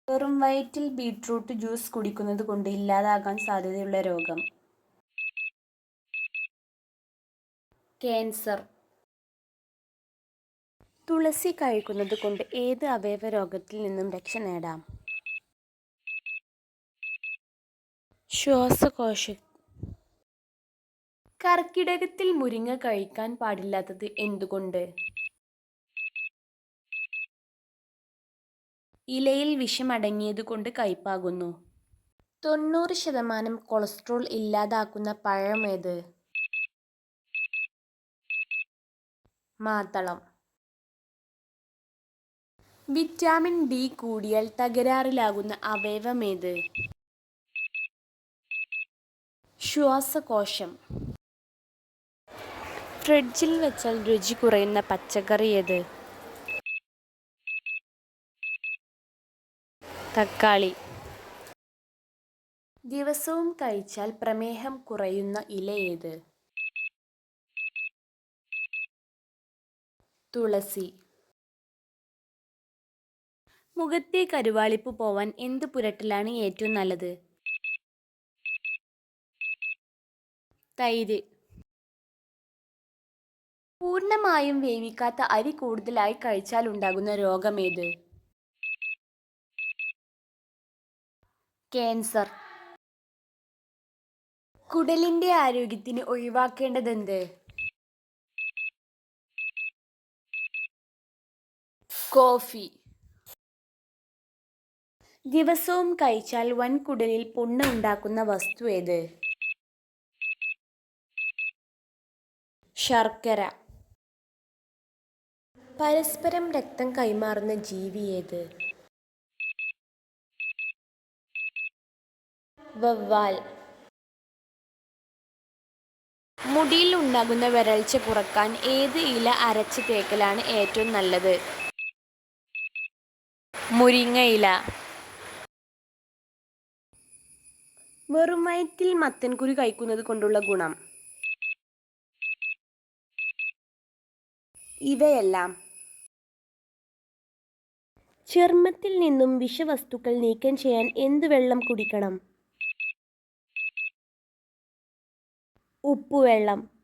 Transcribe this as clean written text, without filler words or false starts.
വെറും വയറ്റിൽ beetroot juice കുടിക്കുന്നത് കൊണ്ട് ഇല്ലാതാകാൻ സാധ്യതയുള്ള രോഗം. ക്യാൻസർ. തുളസി കഴിക്കുന്നത് കൊണ്ട് ഏത് അവയവ രോഗത്തിൽ നിന്നും രക്ഷ നേടാം? ശ്വാസകോശ. കർക്കിടകത്തിൽ മുരിങ്ങ കഴിക്കാൻ പാടില്ലാത്തത് എന്തുകൊണ്ട്? ഇലയിൽ വിഷമടങ്ങിയത് കൊണ്ട് കയ്പാകുന്നു. 90% കൊളസ്ട്രോൾ ഇല്ലാതാക്കുന്ന പഴമേത്? മാതളം. വിറ്റാമിൻ ഡി കൂടിയാൽ തകരാറിലാകുന്ന അവയവമേത്? ശ്വാസകോശം. ഫ്രിഡ്ജിൽ വെച്ചാൽ രുചി കുറയുന്ന പച്ചക്കറി ഏത്? തക്കാളി. ദിവസവും കഴിച്ചാൽ പ്രമേഹം കുറയുന്ന ഇല ഏത്? തുളസി. മുഖത്തെ കരുവാളിപ്പ് പോവാൻ എന്ത് പുരട്ടലാണ് ഏറ്റവും നല്ലത്? തൈര്. പൂർണ്ണമായും വേവിക്കാത്ത അരി കൂടുതലായി കഴിച്ചാൽ ഉണ്ടാകുന്ന രോഗമേത്? ക്യാൻസർ. കുടലിന്റെ ആരോഗ്യത്തിന് ഒഴിവാക്കേണ്ടതെന്ത്? കോഫി. ദിവസവും കഴിച്ചാൽ വൻകുടലിൽ പുണ്ണ് ഉണ്ടാക്കുന്ന വസ്തു ഏത്? ശർക്കര. പരസ്പരം രക്തം കൈമാറുന്ന ജീവി ഏത്? വവ്വാൽ. മുടിയിൽ ഉണ്ടാകുന്ന വരൾച്ച കുറക്കാൻ ഏത് ഇല അരച്ച് തേക്കലാണ് ഏറ്റവും നല്ലത്? മുരിങ്ങയില. വെറും വയറ്റിൽ മത്തൻകുരു കഴിക്കുന്നത് കൊണ്ടുള്ള ഗുണം. ഇവയെല്ലാം. ചർമ്മത്തിൽ നിന്നും വിഷവസ്തുക്കൾ നീക്കം ചെയ്യാൻ എന്ത് വെള്ളം കുടിക്കണം? ഉപ്പുവെള്ളം.